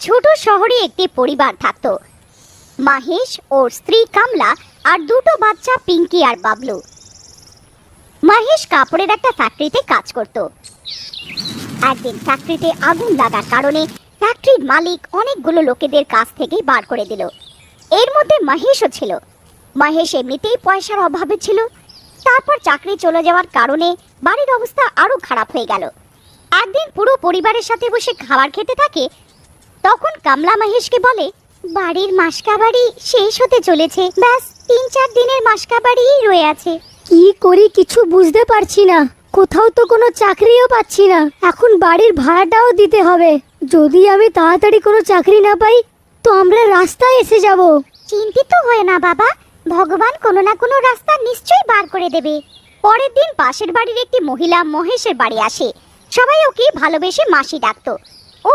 ছোট শহরে একটি পরিবার থাকতো। মাহেশ, ওর স্ত্রী কামলা আর দুটো বাচ্চা পিঙ্কি আর বাবলু। মাহেশ কাপড়ের একটা ফ্যাক্টরিতে কাজ করত। একদিন ফ্যাক্টরিতে আগুন লাগার কারণে ফ্যাক্টরির মালিক অনেকগুলো লোকেদের কাছ থেকে বার করে দিল। এর মধ্যে মাহেশও ছিল। মাহেশ এমনিতেই পয়সার অভাবে ছিল। তারপর চাকরি চলে যাওয়ার কারণে বাড়ির অবস্থা আরো খারাপ হয়ে গেল। একদিন পুরো পরিবারের সাথে বসে খাবার খেতে থাকে। তখন কামলা মাহেশকে বলে, বাড়ির মাসকাবাড়ি শেষ হতে চলেছে, ব্যাস ৩-৪ দিনের মাসকাবাড়িই রয়ে আছে। কি করি কিছু বুঝতে পারছি না, কোথাও তো কোনো চাকরিও পাচ্ছি না, এখন বাড়ির ভাড়াটাও দিতে হবে। যদি আমি তাড়াতাড়ি কোনো চাকরি না পাই তো আমরা রাস্তায় এসে যাব। চিন্তিত হয়ে না বাবা, ভগবান কোনো না কোনো রাস্তা নিশ্চয়ই বার করে দেবে। পরের দিন পাশের বাড়ির একটি মহিলা মহেশের বাড়ি আসে। সবাই ওকে ভালোবেসে মাসি ডাকতো। ও